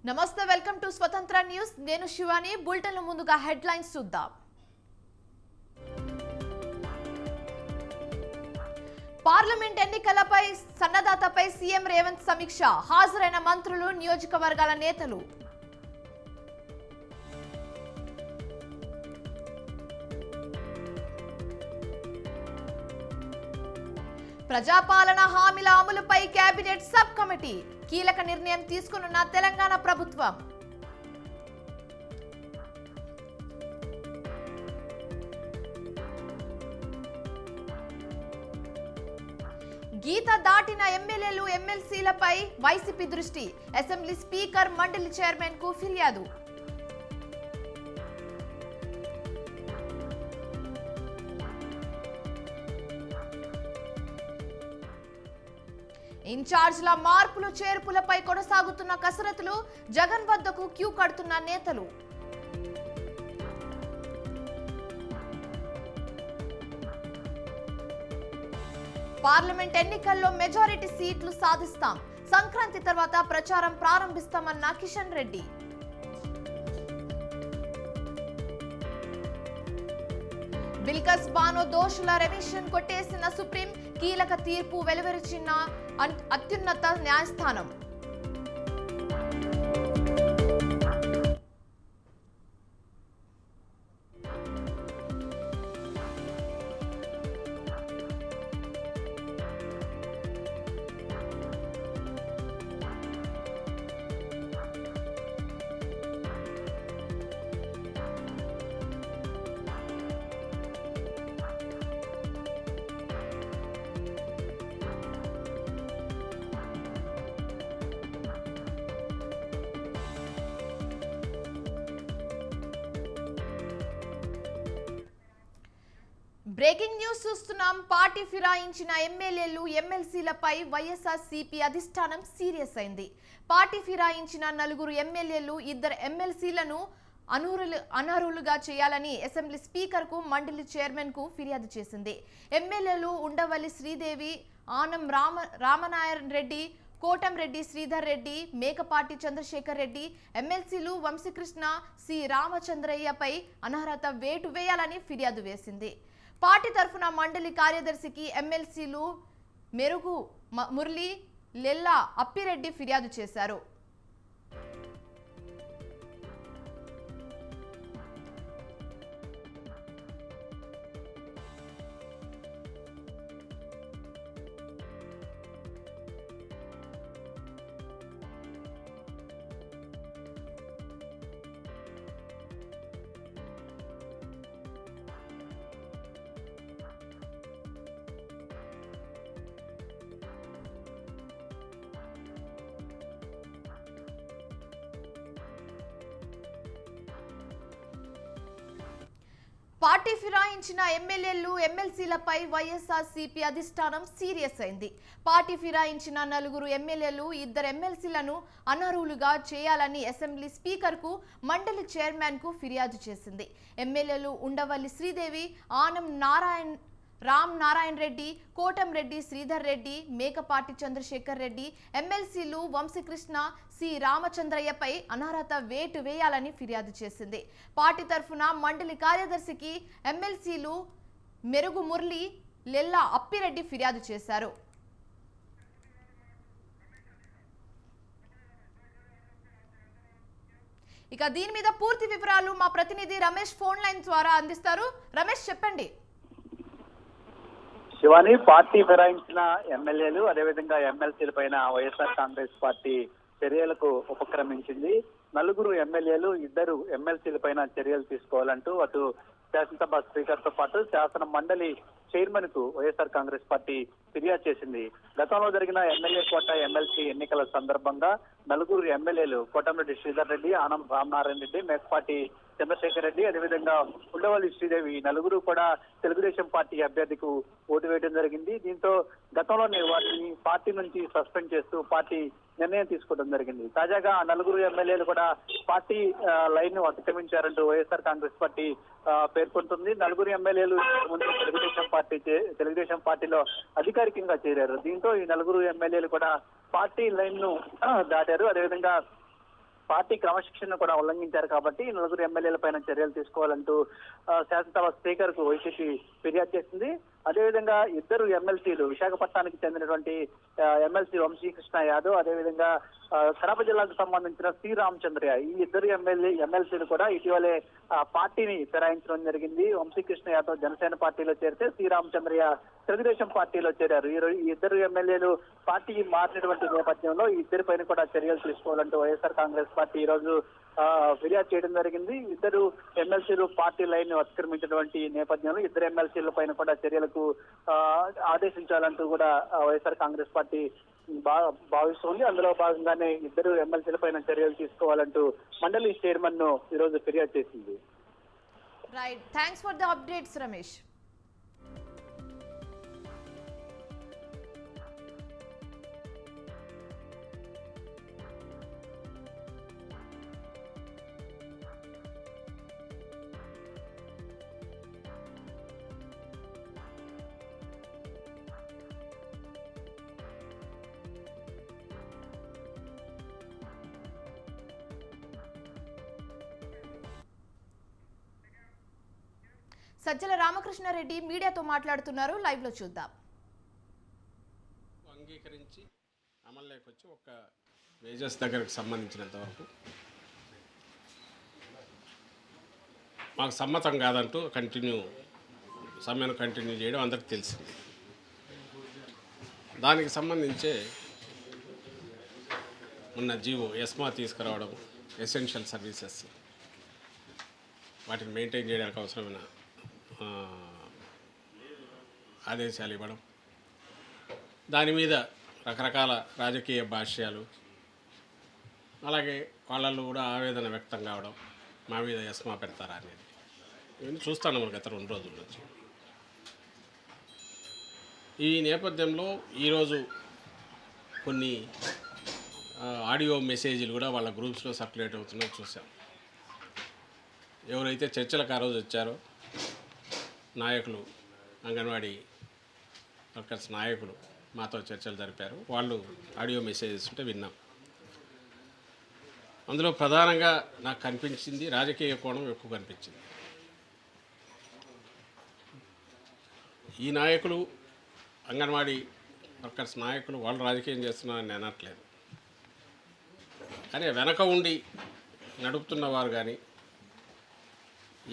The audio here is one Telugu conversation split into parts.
నమస్తే వెల్కమ్ టు స్వతంత్ర న్యూస్ నేను శివాని బులెటిన్ ముందుగా హెడ్లైన్స్ చూద్దాం పార్లమెంట్ ఎన్నికలపై సన్నద్ధతపై సీఎం రేవంత్ సమీక్ష హాజరైన మంత్రులు నియోజకవర్గాల నేతలు ప్రజాపాలన హామీల అమలుపై కేబినెట్ సబ్ కమిటీ కీలక నిర్ణయం తీసుకున్న తెలంగాణ ప్రభుత్వం గీత దాటిన ఎమ్మెల్యేలు ఎమ్మెల్సీలపై వైసీపీ దృష్టి అసెంబ్లీ స్పీకర్ మండలి చైర్మన్ కు ఫిర్యాదు ఇన్ఛార్జ్ల మార్పులు చేర్పులపై కొనసాగుతున్న కసరత్తులు జగన్ వద్దకు క్యూ కడుతున్న నేతలు పార్లమెంట్ ఎన్నికల్లో మెజారిటీ సీట్లు సాధిస్తాం సంక్రాంతి తర్వాత ప్రచారం ప్రారంభిస్తామన్న కిషన్ రెడ్డి బిల్కస్ బానో దోషుల రెమిషన్ కొట్టేసిన సుప్రీం కీలక తీర్పు వెలువరించిన అత్యున్నత న్యాయస్థానం బ్రేకింగ్ న్యూస్ చూస్తున్నాం. పార్టీ ఫిరాయించిన ఎమ్మెల్యేలు ఎమ్మెల్సీలపై వైఎస్ఆర్సీపీ అధిష్టానం సీరియస్ అయింది. పార్టీ ఫిరాయించిన 4 ఎమ్మెల్యేలు 2 ఎమ్మెల్సీలను అనర్హులుగా చేయాలని అసెంబ్లీ స్పీకర్ కు మండలి చైర్మన్ కు ఫిర్యాదు చేసింది. ఎమ్మెల్యేలు ఉండవల్లి శ్రీదేవి, ఆనం రామనారాయణ రెడ్డి, కోటంరెడ్డి శ్రీధర్ రెడ్డి, మేకపాటి చంద్రశేఖర్ రెడ్డి, ఎమ్మెల్సీలు వంశీకృష్ణ, సి రామచంద్రయ్యపై అనర్హత వేటు వేయాలని ఫిర్యాదు వేసింది. పార్టీ తరఫున మండలి కార్యదర్శికి ఎమ్మెల్సీలు మెరుగు మురళి, లెల్లా అప్పిరెడ్డి ఫిర్యాదు చేశారు. పార్టీ ఫిరాయించిన ఎమ్మెల్యేలు ఎమ్మెల్సీలపై వైఎస్ఆర్సీపీ అధిష్టానం సీరియస్ అయింది. పార్టీ ఫిరాయించిన 4 ఎమ్మెల్యేలు 2 ఎమ్మెల్సీలను అనర్హులుగా చేయాలని అసెంబ్లీ స్పీకర్ కు మండలి చైర్మన్ కు ఫిర్యాదు చేసింది. ఎమ్మెల్యేలు ఉండవల్లి శ్రీదేవి, ఆనం రామనారాయణ రెడ్డి, కోటంరెడ్డి శ్రీధర్ రెడ్డి, మేకపాటి చంద్రశేఖర్ రెడ్డి, ఎమ్మెల్సీలు వంశీకృష్ణ, సి రామచంద్రయ్యపై అనర్హత వేటు వేయాలని ఫిర్యాదు చేసింది. పార్టీ తరఫున మండలి కార్యదర్శికి ఎమ్మెల్సీలు మెరుగు మురళి, లెల్లా అప్పిరెడ్డి ఫిర్యాదు చేశారు. ఇక దీని మీద పూర్తి వివరాలు మా ప్రతినిధి రమేష్ ఫోన్ లైన్ ద్వారా అందిస్తారు. రమేష్ చెప్పండి. శివాని, పార్టీ ఫిరాయించిన ఎమ్మెల్యేలు అదేవిధంగా ఎమ్మెల్సీల పైన వైఎస్ఆర్ కాంగ్రెస్ పార్టీ చర్యలకు ఉపక్రమించింది. 4 ఎమ్మెల్యేలు 2 ఎమ్మెల్సీల పైన చర్యలు తీసుకోవాలంటూ అటు శాసనసభ స్పీకర్ తో పాటు శాసన మండలి చైర్మన్ కు వైఎస్ఆర్ కాంగ్రెస్ పార్టీ ఫిర్యాదు చేసింది. గతంలో జరిగిన ఎమ్మెల్యే కోట ఎమ్మెల్సీ ఎన్నికల సందర్భంగా 4 ఎమ్మెల్యేలు కోటంరెడ్డి శ్రీధర్ రెడ్డి, ఆనం రామనారాయణ రెడ్డి, మేకపాటి చంద్రశేఖర్ రెడ్డి, అదేవిధంగా ఉండవల్లి శ్రీదేవి 4 కూడా తెలుగుదేశం పార్టీ అభ్యర్థికు ఓటు వేయడం జరిగింది. దీంతో గతంలోనే వాటిని పార్టీ నుంచి సస్పెండ్ చేస్తూ పార్టీ నిర్ణయం తీసుకోవడం జరిగింది. తాజాగా 4 ఎమ్మెల్యేలు కూడా పార్టీ లైన్ ను అతిక్రమించారంటూ వైఎస్ఆర్ కాంగ్రెస్ పార్టీ పేర్కొంటుంది. 4 ఎమ్మెల్యేలు ముందు తెలుగుదేశం పార్టీలో అధికారికంగా చేరారు. దీంతో ఈ 4 ఎమ్మెల్యేలు కూడా పార్టీ లైన్ ను దాటారు. అదేవిధంగా పార్టీ క్రమశిక్షణ కూడా ఉల్లంఘించారు కాబట్టి నలుగురు ఎమ్మెల్యేల పైన చర్యలు తీసుకోవాలంటూ శాసనసభ స్పీకర్ కు వైసీపీ ఫిర్యాదు చేసింది. అదేవిధంగా ఇద్దరు ఎమ్మెల్సీలు విశాఖపట్నానికి చెందినటువంటి ఎమ్మెల్సీ వంశీకృష్ణ యాదవ్, అదేవిధంగా కడప జిల్లాకు సంబంధించిన సి రామచంద్రయ్య, ఈ ఇద్దరు ఎమ్మెల్సీలు కూడా ఇటీవలే పార్టీని ఫిరాయించడం జరిగింది. వంశీకృష్ణ యాదవ్ జనసేన పార్టీలో చేరితే సి రామచంద్రయ్య తెలుగుదేశం పార్టీలో చేరారు. ఈ ఇద్దరు ఎమ్మెల్యేలు పార్టీ మారినటువంటి నేపథ్యంలో ఈ ఇద్దరి పైన కూడా చర్యలు తీసుకోవాలంటూ వైఎస్ఆర్ కాంగ్రెస్ పార్టీ ఈ రోజు ఫిర్యాదు చేయడం జరిగింది. ఇద్దరు ఎమ్మెల్సీలు పార్టీ లైన్ ను అతిక్రమించినటువంటి నేపథ్యంలో ఇద్దరు ఎమ్మెల్సీల పైన కూడా చర్యలకు ఆదేశించాలంటూ కూడా వైఎస్ఆర్ కాంగ్రెస్ పార్టీ భావిస్తోంది. అందులో భాగంగానే ఇద్దరు ఎమ్మెల్సీల పైన చర్యలు తీసుకోవాలంటూ మండలి చైర్మన్ ను ఈ రోజు ఫిర్యాదు చేసింది. Right, thanks for the updates Ramesh. Sajjala Ramakrishna Reddy మీడియాతో మాట్లాడుతున్నారు, లైవ్ లో చూద్దాం. అంగీకరించి అమల్లోకి వచ్చి ఒక వేజెస్ దగ్గరకు సంబంధించినంత వరకు మాకు సమ్మతం కాదంటూ సమ్మెను కంటిన్యూ చేయడం అందరికి తెలిసింది. దానికి సంబంధించే ఉన్న జీవో ఎస్మా తీసుకురావడం, ఎసెన్షియల్ సర్వీసెస్ వాటిని మెయింటైన్ చేయడానికి అవసరమైన ఆదేశాలు ఇవ్వడం, దాని మీద రకరకాల రాజకీయ భాష్యాలు, అలాగే వాళ్ళల్లో కూడా ఆవేదన వ్యక్తం కావడం, మా మీద ఎస్మా పెడతారా అనేది ఇవన్నీ చూస్తాను మనం గత 2 రోజుల నుంచి. ఈ నేపథ్యంలో ఈరోజు కొన్ని ఆడియో మెసేజ్లు కూడా వాళ్ళ గ్రూప్స్లో సర్క్యులేట్ అవుతున్నాయి చూసాం. ఎవరైతే చర్చలకు ఆ రోజు వచ్చారో నాయకులు, అంగన్వాడీ వర్కర్స్ నాయకులు మాతో చర్చలు జరిపారు. వాళ్ళు ఆడియో మెసేజెస్ ఉంటే విన్నాం. అందులో ప్రధానంగా నాకు కనిపించింది రాజకీయ కోణం ఎక్కువ కనిపించింది. ఈ నాయకులు, అంగన్వాడీ వర్కర్స్ నాయకులు వాళ్ళు రాజకీయం చేస్తున్నారని నేను అనట్లేదు, కానీ వెనక ఉండి నడుపుతున్న వారు కానీ,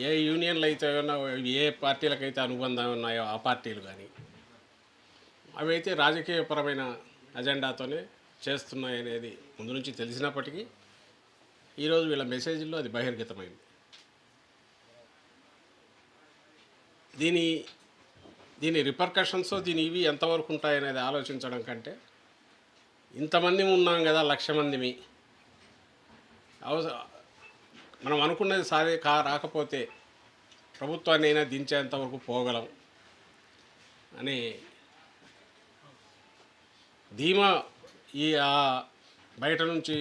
ఏ యూనియన్లు అయితే ఏ పార్టీలకైతే అనుబంధం ఉన్నాయో ఆ పార్టీలు కానీ అవి అయితే రాజకీయపరమైన అజెండాతోనే చేస్తున్నాయి అనేది ముందు నుంచి తెలిసినప్పటికీ ఈరోజు వీళ్ళ మెసేజ్లో అది బహిర్గతమైంది. దీని రిపర్కషన్స్ ఇవి ఎంతవరకు ఉంటాయనేది ఆలోచించడం కంటే, ఇంతమంది ఉన్నాం కదా, 1,00,000 మందిమి, మనం అనుకున్నది రాకపోతే ప్రభుత్వాన్ని అయినా దించేంతవరకు పోగలం అని ధీమా ఈ బయట నుంచి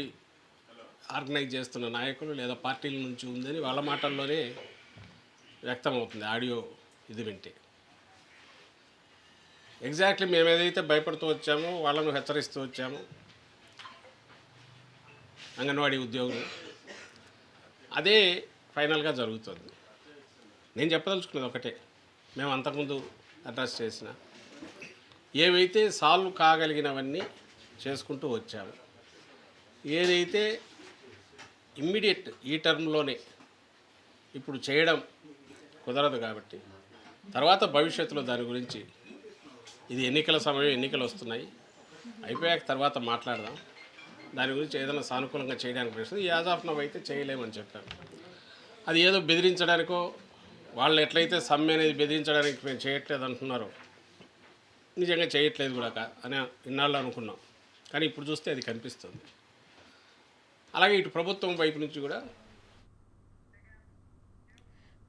ఆర్గనైజ్ చేస్తున్న నాయకులు లేదా పార్టీల నుంచి ఉందని వాళ్ళ మాటల్లోనే వ్యక్తమవుతుంది ఆడియో ఇది వింటే. ఎగ్జాక్ట్లీ మేము ఏదైతే భయపడుతూ వచ్చామో, వాళ్ళను హెచ్చరిస్తూ వచ్చామో అంగన్వాడీ ఉద్యోగులు, అదే ఫైనల్గా జరుగుతుంది. నేను చెప్పదలుచుకున్నది ఒకటే, మేము అంతకుముందు అడ్రస్ చేసిన ఏవైతే సాల్వ్ కాగలిగినవన్నీ చేసుకుంటూ వచ్చాము. ఏదైతే ఇమ్మీడియట్ ఈ టర్మ్లోనే ఇప్పుడు చేయడం కుదరదు కాబట్టి తర్వాత భవిష్యత్తులో దాని గురించి, ఇది ఎన్నికల సమయం, ఎన్నికలు వస్తున్నాయి, అయిపోయాక తర్వాత మాట్లాడదాం, దాని గురించి ఏదైనా సానుకూలంగా చేయడానికి ప్రయత్నం, యాజ్ ఆఫ్ నవ్ అయితే చేయలేమని చెప్పాను. అది ఏదో బెదిరించడానికో, వాళ్ళు ఎట్లయితే సమ్మె అనేది బెదిరించడానికి మేము చేయట్లేదు అంటున్నారో, నిజంగా చేయట్లేదు కూడా అని ఇన్నాళ్ళు అనుకున్నాం, కానీ ఇప్పుడు చూస్తే అది కనిపిస్తుంది. అలాగే ఇటు ప్రభుత్వం వైపు నుంచి కూడా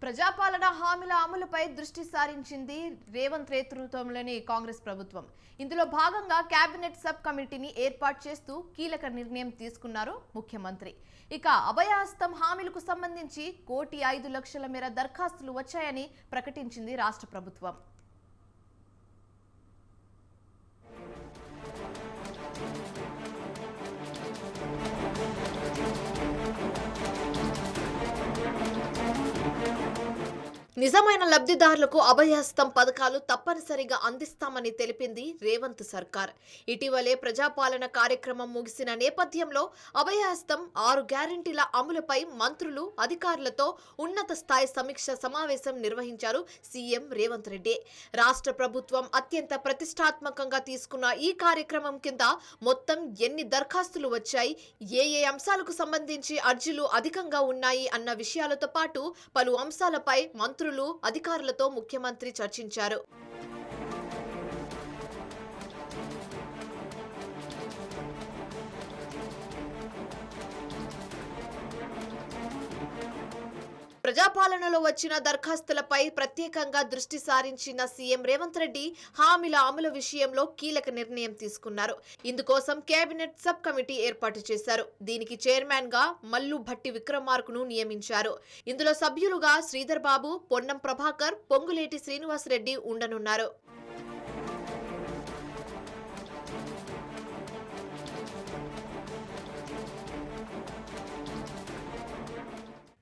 ప్రజాపాలన హామీల అమలుపై దృష్టి సారించింది రేవంత్ నేతృత్వంలోని కాంగ్రెస్ ప్రభుత్వం. ఇందులో భాగంగా కేబినెట్ సబ్ కమిటీని ఏర్పాటు చేస్తూ కీలక నిర్ణయం తీసుకున్నారు ముఖ్యమంత్రి. ఇక అభయహస్తం హామీలకు సంబంధించి 1,05,00,000 మేర దరఖాస్తులు వచ్చాయని ప్రకటించింది రాష్ట్ర ప్రభుత్వం. నిజమైన లబ్ధిదారులకు అభయహస్తం పథకాలు తప్పనిసరిగా అందిస్తామని తెలిపింది రేవంత్ సర్కార్. ఇటీవలే ప్రజాపాలన కార్యక్రమం ముగిసిన నేపథ్యంలో అభయహస్తం 6 గ్యారెంటీల అమలుపై మంత్రులు, అధికారులతో ఉన్నత స్థాయి సమీక్ష సమావేశం నిర్వహించారు సీఎం రేవంత్ రెడ్డి. రాష్ట్ర ప్రభుత్వం అత్యంత ప్రతిష్టాత్మకంగా తీసుకున్న ఈ కార్యక్రమం కింద మొత్తం ఎన్ని దరఖాస్తులు వచ్చాయి, ఏ అంశాలకు సంబంధించి అర్జీలు అధికంగా ఉన్నాయి అన్న విషయాలతో పాటు పలు అంశాలపై మంత్రులు, అధికారులతో ముఖ్యమంత్రి చర్చించారు. ప్రజాపాలనలో వచ్చిన దరఖాస్తులపై ప్రత్యేకంగా దృష్టి సారించిన సీఎం రేవంత్ రెడ్డి హామీల అమలు విషయంలో కీలక నిర్ణయం తీసుకున్నారు. ఇందుకోసం కేబినెట్ సబ్ కమిటీ ఏర్పాటు చేశారు. దీనికి చైర్మన్ గా మల్లు భట్టి విక్రమార్కను నియమించారు. ఇందులో సభ్యులుగా శ్రీధర్ బాబు, పొన్నం ప్రభాకర్, పొంగులేటి శ్రీనివాస్ రెడ్డి ఉండనున్నారు.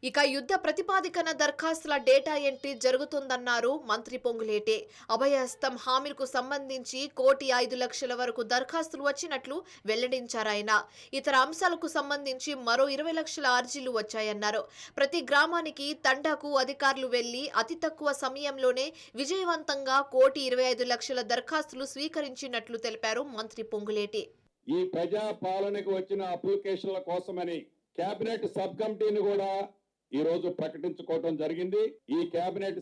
ఇక యుద్ధ ప్రతిపాదికన దరఖాస్తుల డేటా ఎంట్రీ జరుగుతుందన్నారు మంత్రి పొంగులేటి. అభయహస్తం హామీలకు సంబంధించి 1,05,00,000 వరకు దరఖాస్తులు వచ్చినట్లు వెల్లడించారాయన. ఇతర అంశాలకు సంబంధించి మరో 20 లక్షల అర్జీలు వచ్చాయన్నారు. ప్రతి గ్రామానికి తండాకు అధికారులు వెళ్లి అతి తక్కువ సమయంలోనే విజయవంతంగా 1,25,00,000 దరఖాస్తులు స్వీకరించినట్లు తెలిపారు మంత్రి పొంగులేటి. ఈ ప్రజా పాలనకు వచ్చిన అప్లికేషన్ల కోసమని కేబినెట్ సబ్ కమిటీని కూడా ఈ రోజు ప్రకటించుకోవడం జరిగింది. ఈ కేబినెట్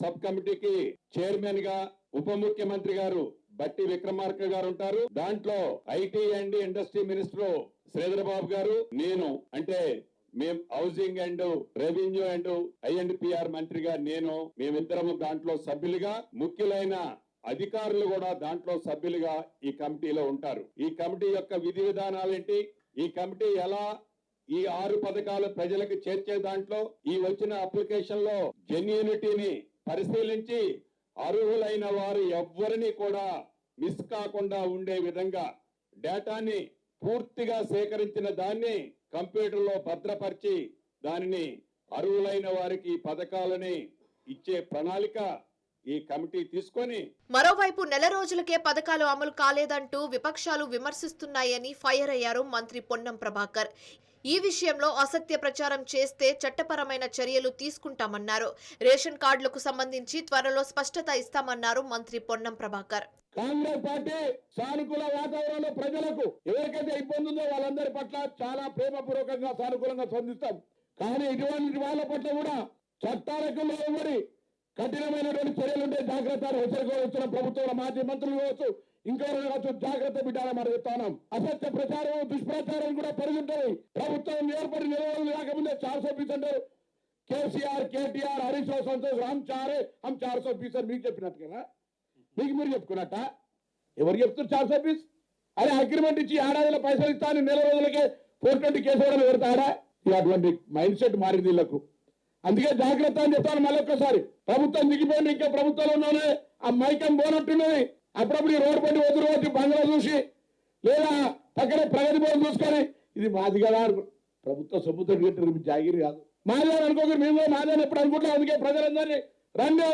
సబ్ కమిటీకి చైర్మన్ గా ఉప ముఖ్యమంత్రి గారు బట్టి విక్రమార్క గారు ఉంటారు. దాంట్లో IT and industry minister Sridhar Babu గారు, నేను అంటే మేము housing and revenue and I and PR మంత్రిగా మేమిద్దరము దాంట్లో సభ్యులుగా, ముఖ్యులైన అధికారులు కూడా దాంట్లో సభ్యులుగా ఈ కమిటీలో ఉంటారు. ఈ కమిటీ యొక్క విధి విధానాలేంటి, ఈ కమిటీ ఎలా ఈ 6 పథకాలు ప్రజలకు చేర్చే దాంట్లో ఈ వచ్చిన అప్లికేషన్ లో జెన్యూనిటీని పరిశీలించి అర్హులైన వారు ఎవ్వరిని కూడా మిస్ కాకుండా ఉండే విధంగా డేటాని పూర్తిగా సేకరించిన దాన్ని కంప్యూటర్ లో భద్రపరిచి దానిని అర్హులైన వారికి ఈ పథకాలని ఇచ్చే ప్రణాళిక ఈ కమిటీ తీసుకొని. మరోవైపు నెల రోజులకే పథకాలు అమలు కాలేదంటూ విపక్షాలు విమర్శిస్తున్నాయని ఫైర్ అయ్యారు మంత్రి పొన్నం ప్రభాకర్. ఈ విషయంలో అసత్య ప్రచారం చేస్తే చట్టపరమైన చర్యలు తీసుకుంటామన్నారు. రేషన్ కార్డులకు సంబంధించి త్వరలో స్పష్టత ఇస్తామన్నారు మంత్రి పొన్నం ప్రభాకర్. కాంగ్రెస్ పార్టీ సానుకూల వాతావరణంలో ప్రజలకు ఎవరికైతే ఇబ్బంది ఉందో వాళ్ళందరి పట్ల చాలా ప్రేమపూర్వకంగా సానుకూలంగా స్పందిస్తాం. కానీ ఇటువంటి వాళ్ళ పట్ల కూడా చట్టాలకు లోబడి కఠినమైనటువంటి చర్యలుంటే జాగ్రత్త హెచ్చరిక వచ్చిన ప్రభుత్వంలో మాజీ మంత్రులు కావచ్చు, ఇంకెవరైనా కావచ్చు, జాగ్రత్త బిడ్డాలని మనం చెప్తాం. అసత్య ప్రచారం, దుష్ప్రచారం కూడా పెరుగుంటాయి. ప్రభుత్వం ఏర్పడి నిలవలు లేకముందే 400 అంటారు. కేసీఆర్, కేటీఆర్, హరీష్ రావు, సంతోష్ రామ్ చారే హమ్ 400 మీకు చెప్పినట్టు కదా, మీకు మీరు చెప్పుకున్నట్ట. ఎవరు చెప్తారు 400? అరే అగ్రిమెంట్ ఇచ్చి ఏడాదిలో పైసలు ఇస్తాను, నెల రోజులకే 420 కేసు కూడా పెడతాడా? అటువంటి మైండ్ సెట్ మారింది వీళ్ళకు. అందుకే జాగ్రత్త అని చెప్తాను. మళ్ళొక్కసారి ప్రభుత్వం దిగిపోయింది, ఇంకా ప్రభుత్వంలో ఉన్నోనే ఆ మైకం పోనట్టున్నది. అప్పుడప్పుడు ఈ రోడ్డు పట్టి వదులు వచ్చి బంగ్లా చూసి లేదా పక్కనే ప్రగతి భవన్ చూసుకొని ఇది మాది కదా, ప్రభుత్వ సొమ్ముతో జాగిరి కాదు, మాదే అనుకోకరు. మేము కూడా మాదే ఎప్పుడు అనుకుంటాం. అందుకే ప్రజలందరినీ రండి,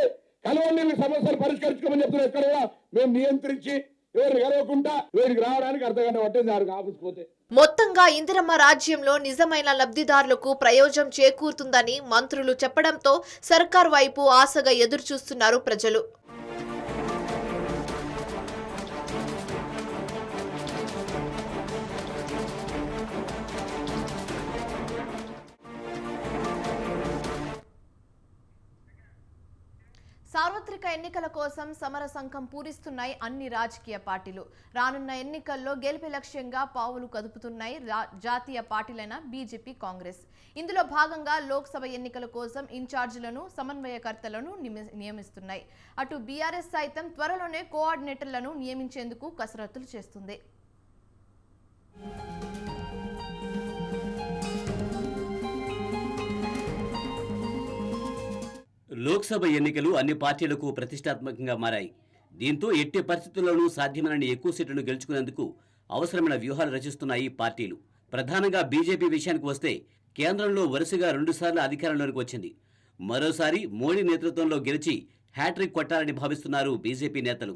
కలవండి, మీ సమస్యలు పరిష్కరించుకోమని చెప్తున్నారు. ఎక్కడ కూడా మేము నియంత్రించి ఎవరిని కలవకుండా వీడికి రావడానికి అర్ధగంట పట్టింది ఆడికి ఆఫీస్ పోతే. మొత్తంగా ఇందిరమ్మ రాజ్యంలో నిజమైన లబ్ధిదారులకు ప్రయోజనం చేకూరుతుందని మంత్రులు చెప్పడంతో సర్కార్ వైపు ఆశగా ఎదురుచూస్తున్నారు ప్రజలు. సార్వత్రిక ఎన్నికల కోసం సమర సంఘం పూరిస్తున్నాయి అన్ని రాజకీయ పార్టీలు. రానున్న ఎన్నికల్లో గెలుపు లక్ష్యంగా పావులు కదుపుతున్నాయి జాతీయ పార్టీలైన బీజేపీ, కాంగ్రెస్. ఇందులో భాగంగా లోక్సభ ఎన్నికల కోసం ఇన్ఛార్జీలను, సమన్వయకర్తలను నియమిస్తున్నాయి. అటు బీఆర్ఎస్ సైతం త్వరలోనే కోఆర్డినేటర్లను నియమించేందుకు కసరత్తులు చేస్తుంది. లోక్సభ ఎన్నికలు అన్ని పార్టీలకు ప్రతిష్టాత్మకంగా మారాయి. దీంతో ఎట్టి పరిస్థితుల్లోనూ సాధ్యమైనన్ని ఎక్కువ సీట్లను గెలుచుకునేందుకు అవసరమైన వ్యూహాలు రచిస్తున్నాయి పార్టీలు. ప్రధానంగా బీజేపీ విషయానికి వస్తే కేంద్రంలో వరుసగా 2 సార్లు అధికారంలోకి వచ్చింది. మరోసారి మోడీ నేతృత్వంలో గెలిచి హ్యాట్రిక్ కొట్టాలని భావిస్తున్నారు బీజేపీ నేతలు.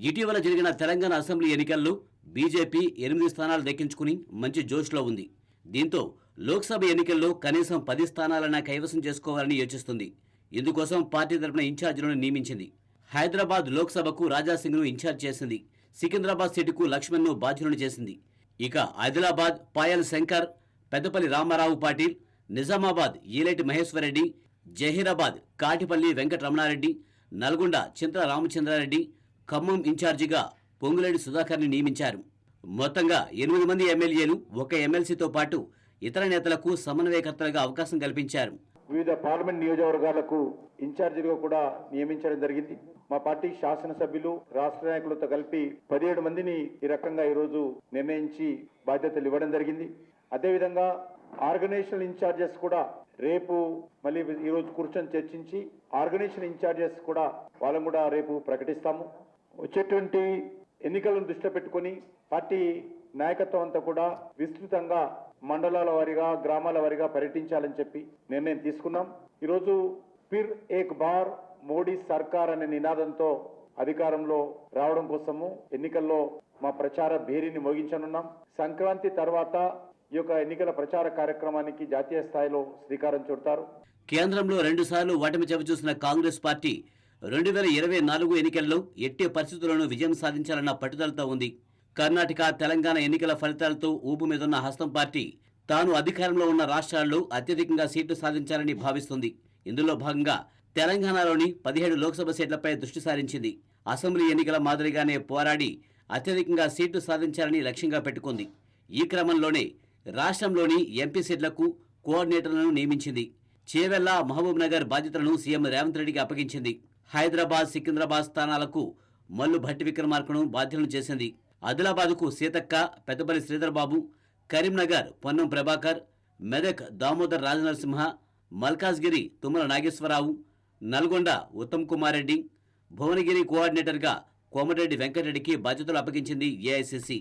ఇటీవల జరిగిన తెలంగాణ అసెంబ్లీ ఎన్నికల్లో బీజేపీ 8 స్థానాలు దక్కించుకుని మంచి జోష్లో ఉంది. దీంతో లోక్సభ ఎన్నికల్లో కనీసం 10 స్థానాలైనా కైవసం చేసుకోవాలని యోచిస్తుంది. ఇందుకోసం పార్టీ తరపున ఇన్ఛార్జీలను నియమించింది. హైదరాబాద్ లోక్సభకు రాజాసింగ్ను ఇన్ఛార్జ్ చేసింది. సికింద్రాబాద్ సీటుకు లక్ష్మణ్ను బాధ్యులను చేసింది. ఇక ఆదిలాబాద్ పాయల్ శంకర్, పెద్దపల్లి రామారావు పాటిల్, నిజామాబాద్ ఈలేటి మహేశ్వరరెడ్డి, జహీరాబాద్ కాటిపల్లి వెంకటరమణారెడ్డి, నల్గొండ చింత్ర రామచంద్రారెడ్డి, ఖమ్మం ఇన్ఛార్జిగా పొంగులేటి సుధాకర్ని నియమించారు. మొత్తంగా 8 మంది ఎమ్మెల్యేలు, 1 ఎమ్మెల్సీతో పాటు ఇతర నేతలకు సమన్వయకర్తలుగా అవకాశం కల్పించారు. వివిధ పార్లమెంట్ నియోజకవర్గాలకు ఇన్ఛార్జిగా కూడా నియమించడం జరిగింది. మా పార్టీ శాసనసభ్యులు, రాష్ట్ర నాయకులతో కలిపి 17 మందిని ఈ రకంగా ఈరోజు నిర్ణయించి బాధ్యతలు ఇవ్వడం జరిగింది. అదేవిధంగా ఆర్గనైజేషనల్ ఇన్ఛార్జెస్ కూడా రేపు మళ్ళీ ఈరోజు కూర్చొని చర్చించి ఆర్గనైజేషన్ ఇన్ఛార్జెస్ కూడా వాళ్ళని కూడా రేపు ప్రకటిస్తాము. వచ్చేటువంటి ఎన్నికలను దృష్టిలో పెట్టుకుని పార్టీ నాయకత్వం అంతా కూడా విస్తృతంగా మండలాల వారీగా, గ్రామాల వారీగా పర్యటించాలని చెప్పి నిర్ణయం తీసుకున్నాం. ఈరోజు ఫిర్ ఏక్ బార్ మోడీ సర్కార్ అనే నినాదంతో అధికారంలో రావడం కోసము ఎన్నికల్లో మా ప్రచార భేరీని మోగించనున్నాం. సంక్రాంతి తర్వాత ఈ యొక్క ఎన్నికల ప్రచార కార్యక్రమానికి జాతీయ స్థాయిలో శ్రీకారం చుడతారు. కేంద్రంలో 2 సార్లు ఓటమి చవిచూసిన కాంగ్రెస్ పార్టీ 2024 ఎన్నికల్లో ఎట్టి పరిస్థితుల్లోనూ విజయం సాధించాలన్న పట్టుదలతో ఉంది. కర్ణాటక, తెలంగాణ ఎన్నికల ఫలితాలతో ఊపు మీదున్న హస్తం పార్టీ తాను అధికారంలో ఉన్న రాష్ట్రాల్లో అత్యధికంగా సీట్లు సాధించాలని భావిస్తుంది. ఇందులో భాగంగా తెలంగాణలోని 17 లోక్సభ సీట్లపై దృష్టి సారించింది. అసెంబ్లీ ఎన్నికల మాదిరిగానే పోరాడి అత్యధికంగా సీట్లు సాధించాలని లక్ష్యంగా పెట్టుకుంది. ఈ క్రమంలోనే రాష్ట్రంలోని ఎంపీ సీట్లకు కోఆర్డినేటర్లను నియమించింది. చేవెళ్ల, మహబూబ్ నగర్ బాధ్యతలను సీఎం రేవంత్ రెడ్డికి అప్పగించింది. హైదరాబాద్, సికింద్రాబాద్ స్థానాలకు మల్లు భట్టి విక్రమార్కను బాధ్యులను చేసింది. ఆదిలాబాద్కు సీతక్క, పెద్దపల్లి శ్రీధర్బాబు, కరీంనగర్ పొన్నం ప్రభాకర్, మెదక్ దామోదర్ రాజనరసింహ, మల్కాజ్గిరి తుమ్మల నాగేశ్వరరావు, నల్గొండ ఉత్తమ్ కుమార్ రెడ్డి, భువనగిరి కోఆర్డినేటర్గా కోమటిరెడ్డి వెంకటరెడ్డికి బాధ్యతలు అప్పగించింది ఏఐసీసీ.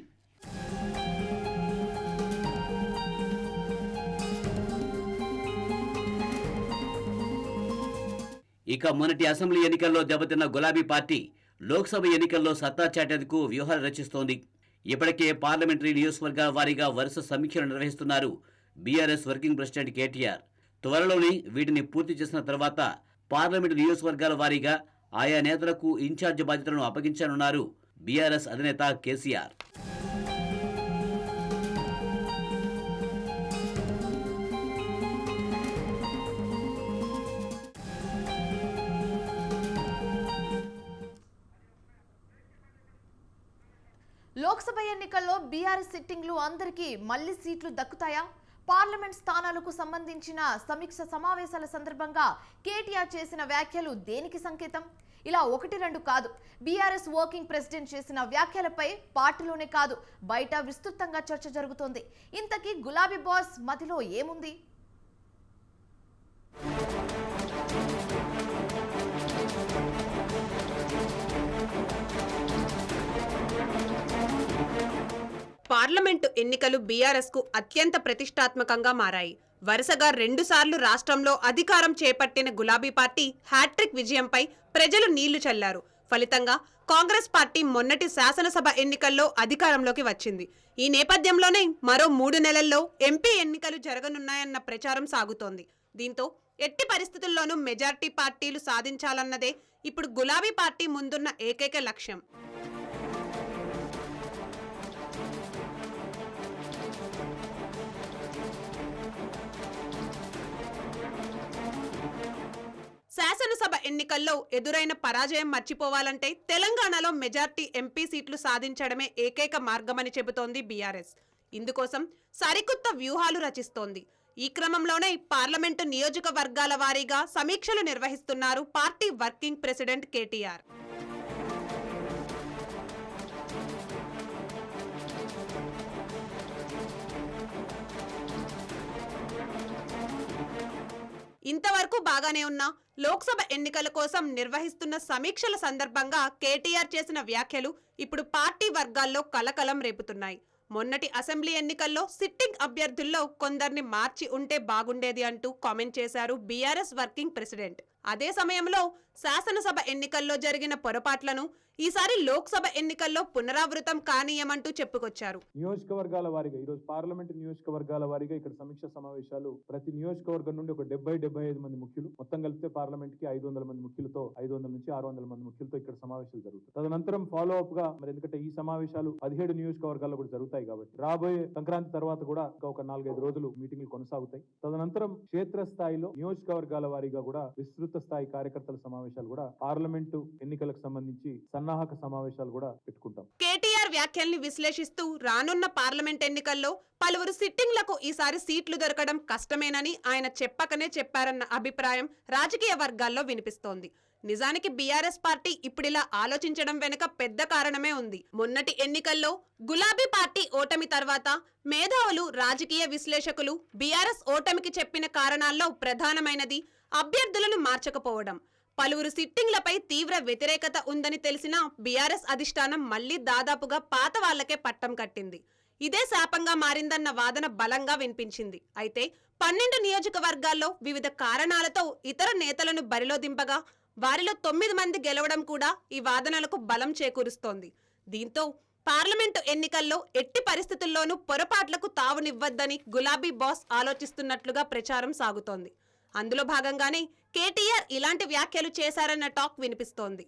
ఇక మొన్నటి అసెంబ్లీ ఎన్నికల్లో దెబ్బతిన్న గులాబీ పార్టీ లోక్సభ ఎన్నికల్లో సత్తా చాటేందుకు వ్యూహాలు రచిస్తోంది. ఇప్పటికే పార్లమెంటరీ నియోజకవర్గాల వారీగా వరుస సమీక్షలు నిర్వహిస్తున్నారు బీఆర్ఎస్ వర్కింగ్ ప్రెసిడెంట్ కేటీఆర్. త్వరలోనే వీటిని పూర్తి చేసిన తర్వాత పార్లమెంటు నియోజకవర్గాల వారీగా ఆయా నేతలకు ఇన్ఛార్జ్ బాధ్యతలను అప్పగించనున్నారు బీఆర్ఎస్ అధినేత కేసీఆర్. లోక్సభ ఎన్నికల్లో బీఆర్ఎస్ సిట్టింగ్లు అందరికీ మళ్లీ సీట్లు దక్కుతాయా? పార్లమెంట్ స్థానాలకు సంబంధించిన సమీక్ష సమావేశాల సందర్భంగా కేటీఆర్ చేసిన వ్యాఖ్యలు దేనికి సంకేతం? ఇలా 1-2 కాదు, బీఆర్ఎస్ వర్కింగ్ ప్రెసిడెంట్ చేసిన వ్యాఖ్యలపై పార్టీలోనే కాదు బయట విస్తృతంగా చర్చ జరుగుతోంది. ఇంతకీ గులాబీ బాస్ మదిలో ఏముంది? పార్లమెంటు ఎన్నికలు బీఆర్ఎస్ కు అత్యంత ప్రతిష్టాత్మకంగా మారాయి. వరుసగా 2 సార్లు రాష్ట్రంలో అధికారం చేపట్టిన గులాబీ పార్టీ హ్యాట్రిక్ విజయంపై ప్రజలు నీళ్లు చల్లారు. ఫలితంగా కాంగ్రెస్ పార్టీ మొన్నటి శాసనసభ ఎన్నికల్లో అధికారంలోకి వచ్చింది. ఈ నేపథ్యంలోనే మరో 3 నెలల్లో ఎంపీ ఎన్నికలు జరగనున్నాయన్న ప్రచారం సాగుతోంది. దీంతో ఎట్టి పరిస్థితుల్లోనూ మెజార్టీ పార్టీలు సాధించాలన్నదే ఇప్పుడు గులాబీ పార్టీ ముందున్న ఏకైక లక్ష్యం. శాసనసభ ఎన్నికల్లో ఎదురైన పరాజయం మర్చిపోవాలంటే తెలంగాణలో మెజార్టీ ఎంపీ సీట్లు సాధించడమే ఏకైక మార్గమని చెబుతోంది బీఆర్ఎస్. ఇందుకోసం సరికొత్త వ్యూహాలు రచిస్తోంది. ఈ క్రమంలోనే పార్లమెంటు నియోజకవర్గాల వారీగా సమీక్షలు నిర్వహిస్తున్నారు పార్టీ వర్కింగ్ ప్రెసిడెంట్ కేటీఆర్. ఇంతవరకు బాగానే ఉన్న లోక్సభ ఎన్నికల కోసం నిర్వహిస్తున్న సమీక్షల సందర్భంగా కేటీఆర్ చేసిన వ్యాఖ్యలు ఇప్పుడు పార్టీ వర్గాల్లో కలకలం రేపుతున్నాయి. మొన్నటి అసెంబ్లీ ఎన్నికల్లో సిట్టింగ్ అభ్యర్థుల్లో కొందరిని మార్చి ఉంటే బాగుండేది అంటూ కామెంట్ చేశారు బీఆర్ఎస్ వర్కింగ్ ప్రెసిడెంట్. అదే సమయంలో శాసనసభ ఎన్నికల్లో జరిగిన పొరపాట్లను ఈసారి లోక్సభ ఎన్నికల్లో పునరావృతం కానీయమంటూ చెప్పుకొచ్చారు. నియోజకవర్గాల వారీగా ఈరోజు పార్లమెంట్ నియోజకవర్గాల వారీగా ఇక్కడ సమీక్ష సమావేశాలు ప్రతి నియోజకవర్గం నుండి ఒక 70-75 మంది ముఖ్యులు, మొత్తం కలిపితే పార్లమెంట్ కి 500 మంది ముఖ్యులతో 500 నుంచి 600 మంది ముఖ్యులతో ఇక్కడ సమావేశాలు జరుగుతాయి. తదనంతరం ఫాలో అప్ గా మరి ఎందుకంటే ఈ సమావేశాలు 17 నియోజకవర్గాల్లో కూడా జరుగుతాయి కాబట్టి రాబోయే సంక్రాంతి తర్వాత కూడా ఒక 4-5 రోజులు మీటింగ్లు కొనసాగుతాయి. తదనంతరం క్షేత్రస్థాయిలో నియోజకవర్గాల వారీగా కూడా విస్తృత స్థాయి కార్యకర్తల సమావేశాలు కూడా పార్లమెంటు ఎన్నికలకు సంబంధించి సన్నాహక సమావేశాలు కూడా పెట్టుకుంటాం. కేటీఆర్ వ్యాఖ్యల్ని విశ్లేషిస్తూ రానున్న పార్లమెంట్ ఎన్నికల్లో పలువురు సిట్టింగ్లకు ఈసారి సీట్లు దొరకడం కష్టమేనని ఆయన చెప్పకనే చెప్పారన్న అభిప్రాయం రాజకీయ వర్గాల్లో వినిపిస్తోంది. నిజానికి బీఆర్ఎస్ పార్టీ ఇప్పుడిలా ఆలోచించడం వెనుక పెద్ద కారణమే ఉంది. మొన్నటి ఎన్నికల్లో గులాబీ పార్టీ ఓటమి తర్వాత మేధావులు, రాజకీయ విశ్లేషకులు బీఆర్ఎస్ ఓటమికి చెప్పిన కారణాల్లో ప్రధానమైనది అభ్యర్థులను మార్చకపోవడం. పలువురు సిట్టింగ్లపై తీవ్ర వ్యతిరేకత ఉందని తెలిసిన బీఆర్ఎస్ అధిష్టానం మళ్లీ దాదాపుగా పాత వాళ్లకే పట్టం కట్టింది. ఇదే శాపంగా మారిందన్న వాదన బలంగా వినిపించింది. అయితే 12 నియోజకవర్గాల్లో వివిధ కారణాలతో ఇతర నేతలను బరిలో దింపగా వారిలో 9 మంది గెలవడం కూడా ఈ వాదనలకు బలం చేకూరుస్తోంది. దీంతో పార్లమెంటు ఎన్నికల్లో ఎట్టి పరిస్థితుల్లోనూ పొరపాట్లకు తావునివ్వద్దని గులాబీ బాస్ ఆలోచిస్తున్నట్లుగా ప్రచారం సాగుతోంది. అందులో భాగంగానే కేటీఆర్ ఇలాంటి వ్యాఖ్యలు చేశారన్న టాక్ వినిపిస్తోంది.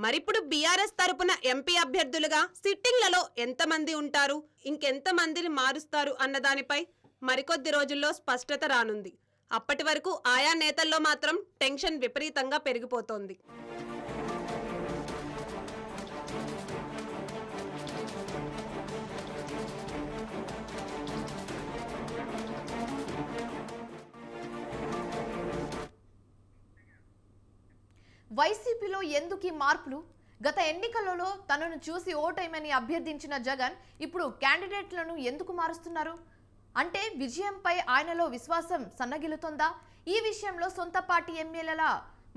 మరిప్పుడు బీఆర్ఎస్ తరపున ఎంపీ అభ్యర్థులుగా సిట్టింగ్లలో ఎంతమంది ఉంటారు, ఇంకెంత మందిని మారుస్తారు అన్న దానిపై మరికొద్ది రోజుల్లో స్పష్టత రానుంది. అప్పటి వరకు ఆయా నేతల్లో మాత్రం టెన్షన్ విపరీతంగా పెరిగిపోతోంది. వైసీపీలో ఎందుకు ఈ మార్పులు? గత ఎన్నికలలో తనను చూసి ఓటేయమని అభ్యర్థించిన జగన్ ఇప్పుడు క్యాండిడేట్లను ఎందుకు మారుస్తున్నారు? అంటే విజయంపై ఆయనలో విశ్వాసం సన్నగిలుతోందా? ఈ విషయంలో సొంత పార్టీ ఎమ్మెల్యేల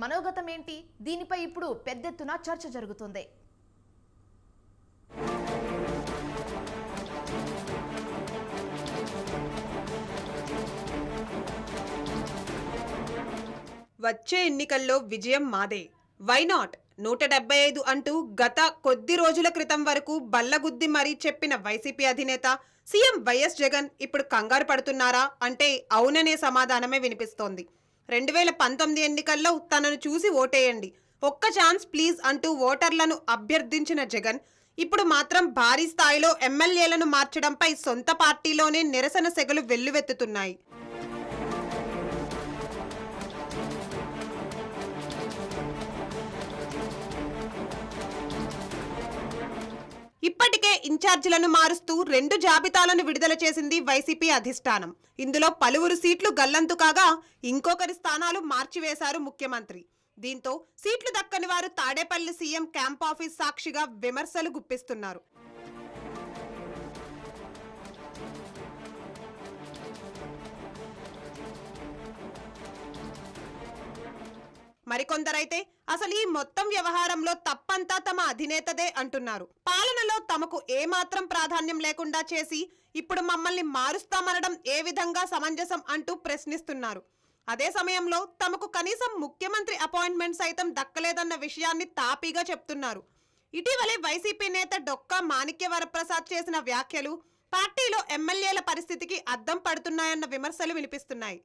మనోగతం ఏంటి? దీనిపై ఇప్పుడు పెద్దెత్తున చర్చ జరుగుతుంది. వచ్చే ఎన్నికల్లో విజయం మాదే, వై నాట్ 175 అంటూ గత కొద్ది రోజుల క్రితం వరకు బల్లగుద్ది మరీ చెప్పిన వైసీపీ అధినేత సీఎం వైఎస్ జగన్ ఇప్పుడు కంగారు పడుతున్నారా అంటే అవుననే సమాధానమే వినిపిస్తోంది. 2019 ఎన్నికల్లో తనను చూసి ఓటేయండి, ఒక్క ఛాన్స్ ప్లీజ్ అంటూ ఓటర్లను అభ్యర్థించిన జగన్ ఇప్పుడు మాత్రం భారీ స్థాయిలో ఎమ్మెల్యేలను మార్చడంపై సొంత పార్టీలోనే నిరసన సెగలు వెల్లువెత్తుతున్నాయి. ఇప్పటికే ఇన్ఛార్జీలను మారుస్తూ 2 జాబితాలను విడుదల చేసింది వైసీపీ అధిష్టానం. ఇందులో పలువురు సీట్లు గల్లంతు కాగా ఇంకొకరి స్థానాలు మార్చివేశారు ముఖ్యమంత్రి. దీంతో సీట్లు దక్కని వారు తాడేపల్లి సీఎం క్యాంప్ ఆఫీస్ సాక్షిగా విమర్శలు గుప్పిస్తున్నారు. మరికొందరైతే అసలు ఈ మొత్తం వ్యవహారంలో తప్పంతా తమ అధినేతదే అంటున్నారు. పాలనలో తమకు ఏమాత్రం ప్రాధాన్యం లేకుండా చేసి ఇప్పుడు మమ్మల్ని మారుస్తామనడం ఏ విధంగా సమంజసం అంటూ ప్రశ్నిస్తున్నారు. అదే సమయంలో తమకు కనీసం ముఖ్యమంత్రి అపాయింట్మెంట్ సైతం దక్కలేదన్న విషయాన్ని తాపీగా చెప్తున్నారు. ఇటీవలే వైసీపీ నేత డొక్కా మాణిక్య వరప్రసాద్ చేసిన వ్యాఖ్యలు పార్టీలో ఎమ్మెల్యేల పరిస్థితికి అద్దం పడుతున్నాయన్న విమర్శలు వినిపిస్తున్నాయి.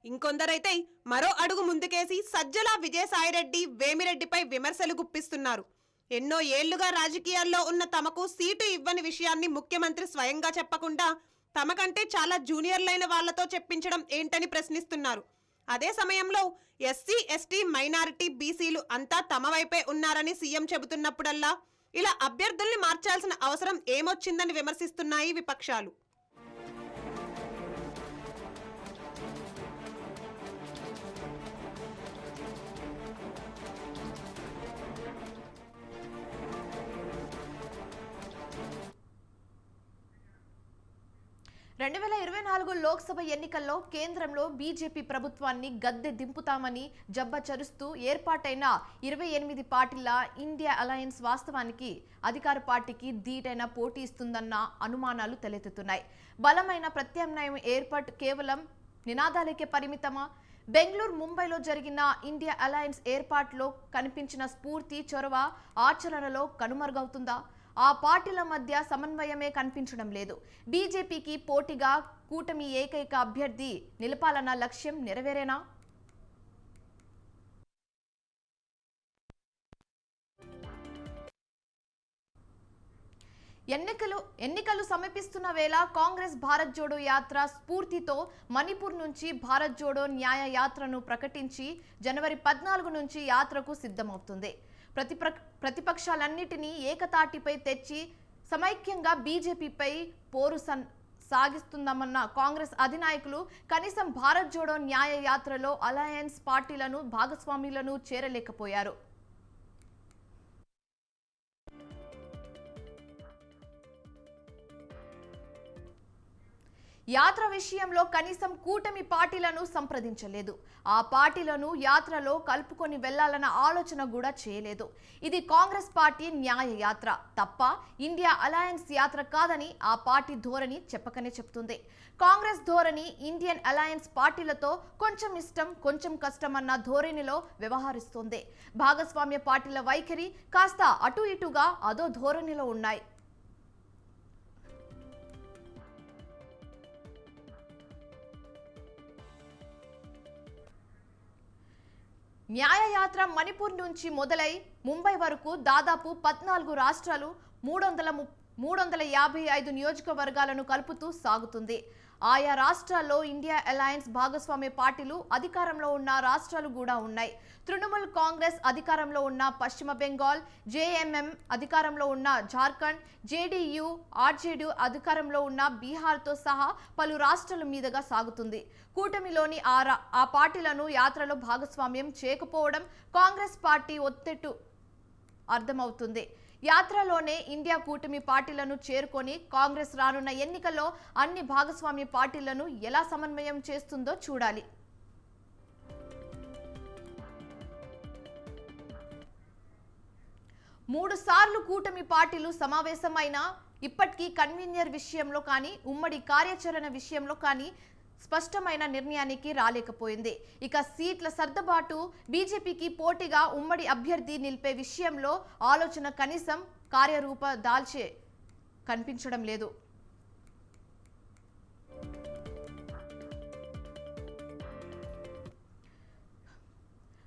ఇంకొందరైతే మరో అడుగు ముందుకేసి సజ్జల విజయసాయిరెడ్డి, వేమిరెడ్డిపై విమర్శలు గుప్పిస్తున్నారు. ఎన్నో ఏళ్లుగా రాజకీయాల్లో ఉన్న తమకు సీటు ఇవ్వని విషయాన్ని ముఖ్యమంత్రి స్వయంగా చెప్పకుండా తమకంటే చాలా జూనియర్లైన వాళ్లతో చెప్పించడం ఏంటని ప్రశ్నిస్తున్నారు. అదే సమయంలో ఎస్సీ, ఎస్టీ, మైనారిటీ, బీసీలు అంతా తమ వైపే ఉన్నారని సీఎం చెబుతున్నప్పుడల్లా ఇలా అభ్యర్థుల్ని మార్చాల్సిన అవసరం ఏమొచ్చిందని విమర్శిస్తున్నాయి విపక్షాలు. 2024 లోక్సభ ఎన్నికల్లో కేంద్రంలో బీజేపీ ప్రభుత్వాన్ని గద్దె దింపుతామని జబ్బచరుస్తూ ఏర్పాటైన 28 పార్టీల ఇండియా అలయన్స్ వాస్తవానికి అధికార పార్టీకి ధీటైన పోటీ ఇస్తుందన్న అనుమానాలు తలెత్తుతున్నాయి. బలమైన ప్రత్యామ్నాయం ఏర్పాటు కేవలం నినాదాలకే పరిమితమా? బెంగళూరు, ముంబైలో జరిగిన ఇండియా అలయన్స్ ఏర్పాటులో కనిపించిన స్ఫూర్తి, చొరవ ఆచరణలో కనుమరుగవుతుందా? ఆ పార్టీల మధ్య సమన్వయమే కనిపించడం లేదు. బీజేపీకి పోటీగా కూటమి ఏకైక అభ్యర్థి నిలపాలన్న లక్ష్యం నెరవేరేనా? ఎన్నికలు సమీపిస్తున్న వేళ కాంగ్రెస్ భారత్ జోడో యాత్ర స్ఫూర్తితో మణిపూర్ నుంచి భారత్ జోడో న్యాయ యాత్రను ప్రకటించి జనవరి 14 నుంచి యాత్రకు సిద్ధమవుతుంది. ప్రతిపక్షాలన్నిటినీ ఏకతాటిపై తెచ్చి సమైక్యంగా బీజేపీపై పోరు సాగిస్తుందమన్న కాంగ్రెస్ అధినాయకులు కనీసం భారత్ జోడో న్యాయ యాత్రలో అలయన్స్ పార్టీలను భాగస్వాములను చేరలేకపోయారు. యాత్ర విషయంలో కనీసం కూటమి పార్టీలను సంప్రదించలేదు. ఆ పార్టీలను యాత్రలో కలుపుకొని వెళ్లాలన్న ఆలోచన కూడా చేయలేదు. ఇది కాంగ్రెస్ పార్టీ న్యాయ యాత్ర తప్ప ఇండియా అలయన్స్ యాత్ర కాదని ఆ పార్టీ ధోరణి చెప్పకనే చెప్తుంది. కాంగ్రెస్ ధోరణి ఇండియన్ అలయన్స్ పార్టీలతో కొంచెం ఇష్టం కొంచెం కష్టం అన్న ధోరణిలో వ్యవహరిస్తోంది. భాగస్వామ్య పార్టీల వైఖరి కాస్త అటు ఇటుగా అదో ధోరణిలో ఉన్నాయి. న్యాయయాత్ర మణిపూర్ నుంచి మొదలై ముంబై వరకు దాదాపు 14 రాష్ట్రాలు 355 నియోజకవర్గాలను కలుపుతూ సాగుతుంది. ఆయా రాష్ట్రాల్లో ఇండియా అలయన్స్ భాగస్వామ్య పార్టీలు అధికారంలో ఉన్న రాష్ట్రాలు కూడా ఉన్నాయి. తృణమూల్ కాంగ్రెస్ అధికారంలో ఉన్న పశ్చిమ బెంగాల్, జేఎంఎం అధికారంలో ఉన్న జార్ఖండ్, జేడీయూ, ఆర్జేడీ అధికారంలో ఉన్న బీహార్తో సహా పలు రాష్ట్రాల మీదుగా సాగుతుంది. కూటమిలోని ఆ పార్టీలను యాత్రలో భాగస్వామ్యం చేయకపోవడం కాంగ్రెస్ పార్టీ ఒత్తిడి అర్థమవుతుంది. యాత్రలోనే ఇండియా కూటమి పార్టీలను చేరుకొని కాంగ్రెస్ రానున్న ఎన్నికల్లో అన్ని భాగస్వామ్య పార్టీలను ఎలా సమన్వయం చేస్తుందో చూడాలి. మూడు సార్లు కూటమి పార్టీలు సమావేశమైన ఇప్పటికీ కన్వీనర్ విషయంలో కానీ ఉమ్మడి కార్యాచరణ విషయంలో కానీ స్పష్టమైన నిర్ణయానికి రాలేకపోయింది. ఇక సీట్ల సర్దుబాటు, బీజేపీకి పోటీగా ఉమ్మడి అభ్యర్థి నిలిపే విషయంలో ఆలోచన కనీసం కార్యరూప దాల్చే కనిపించడం లేదు.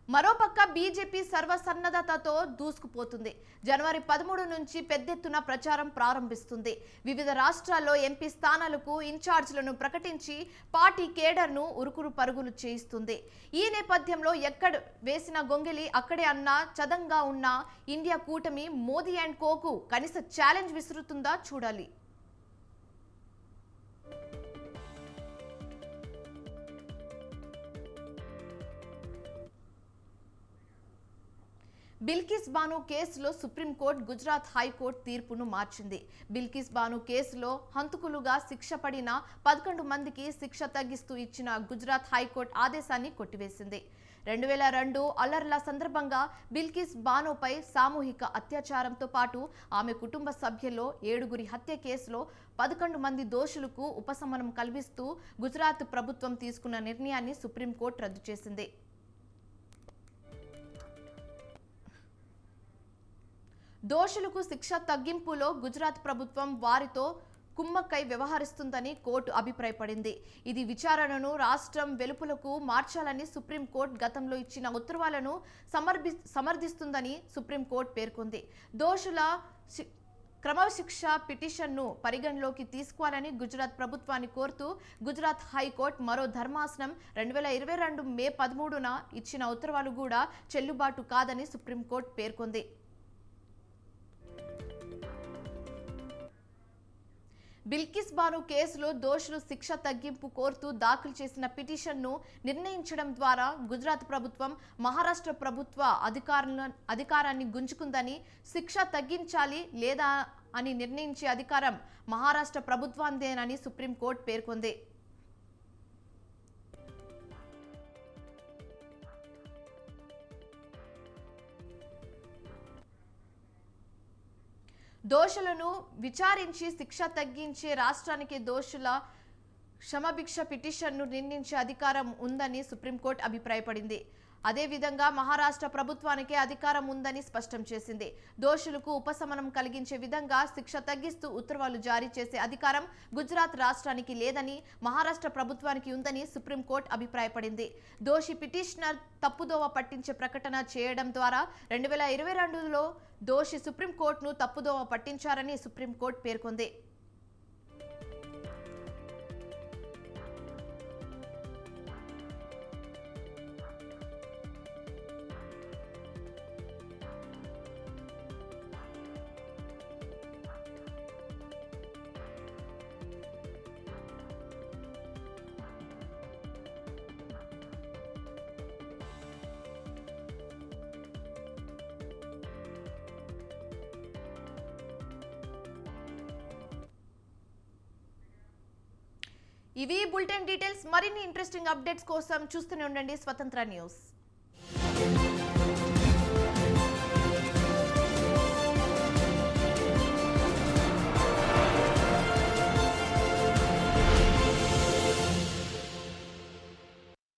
మరోపక్క బీజేపీ సర్వసన్నద్ధతతో దూసుకుపోతుంది. జనవరి 13 నుంచి పెద్దెత్తున ప్రచారం ప్రారంభిస్తుంది. వివిధ రాష్ట్రాల్లో ఎంపీ స్థానాలకు ఇన్ఛార్జీలను ప్రకటించి పార్టీ కేడర్ను ఉరుకురు పరుగులు చేయిస్తుంది. ఈ నేపథ్యంలో ఎక్కడ వేసిన గొంగెలి అక్కడే అన్న చదంగా ఉన్న ఇండియా కూటమి మోదీ అండ్ కోకు కనీస ఛాలెంజ్ విసురుతుందా చూడాలి. బిల్కిస్ బాను కేసులో సుప్రీంకోర్టు గుజరాత్ హైకోర్టు తీర్పును మార్చింది. బిల్కిస్ బాను కేసులో హంతకులుగా శిక్ష పడిన 11 మందికి శిక్ష తగ్గిస్తూ ఇచ్చిన గుజరాత్ హైకోర్టు ఆదేశాన్ని కొట్టివేసింది. 2002 అల్లర్ల సందర్భంగా బిల్కిస్ బానుపై సామూహిక అత్యాచారంతో పాటు ఆమె కుటుంబ సభ్యుల్లో 7గురి హత్య కేసులో 11 మంది దోషులకు ఉపశమనం కల్పిస్తూ గుజరాత్ ప్రభుత్వం తీసుకున్న నిర్ణయాన్ని సుప్రీంకోర్టు రద్దు చేసింది. దోషులకు శిక్ష తగ్గింపులో గుజరాత్ ప్రభుత్వం వారితో కుమ్మక్కై వ్యవహరిస్తుందని కోర్టు అభిప్రాయపడింది. ఇది విచారణను రాష్ట్రం వెలుపలకు మార్చాలని సుప్రీంకోర్టు గతంలో ఇచ్చిన ఉత్తర్వులను సమర్థిస్తుందని సుప్రీంకోర్టు పేర్కొంది. దోషుల క్రమశిక్ష పిటిషన్ను పరిగణలోకి తీసుకోవాలని గుజరాత్ ప్రభుత్వాన్ని కోరుతూ గుజరాత్ హైకోర్టు మరో ధర్మాసనం 2022 మే 13న ఇచ్చిన ఉత్తర్వులు కూడా చెల్లుబాటు కాదని సుప్రీంకోర్టు పేర్కొంది. బిల్కిస్ బాను కేసులో దోషులు శిక్ష తగ్గింపు కోరుతూ దాఖలు చేసిన పిటిషన్ను నిర్ణయించడం ద్వారా గుజరాత్ ప్రభుత్వం మహారాష్ట్ర ప్రభుత్వ అధికారాన్ని గుంజుకుందని, శిక్ష తగ్గించాలి లేదా అని నిర్ణయించే అధికారం మహారాష్ట్ర ప్రభుత్వానిదేనని సుప్రీంకోర్టు పేర్కొంది. దోషులను విచారించి శిక్ష తగ్గించే రాష్ట్రానికి దోషుల క్షమాభిక్ష పిటిషన్ను నిర్ణయించే అధికారం ఉందని సుప్రీంకోర్టు అభిప్రాయపడింది. అదేవిధంగా మహారాష్ట్ర ప్రభుత్వానికి అధికారం ఉందని స్పష్టం చేసింది. దోషులకు ఉపశమనం కలిగించే విధంగా శిక్ష తగ్గిస్తూ ఉత్తర్వులు జారీ చేసే అధికారం గుజరాత్ రాష్ట్రానికి లేదని, మహారాష్ట్ర ప్రభుత్వానికి ఉందని సుప్రీంకోర్టు అభిప్రాయపడింది. దోషి పిటిషనర్ తప్పుదోవ పట్టించే ప్రకటన చేయడం ద్వారా 2022లో దోషి సుప్రీంకోర్టును తప్పుదోవ పట్టించారని సుప్రీంకోర్టు పేర్కొంది. ఇవి బులెటిన్ డీటెయిల్స్. మరిన్ని ఇంట్రెస్టింగ్ అప్డేట్స్ కోసం చూస్తూనే ఉండండి స్వతంత్ర న్యూస్.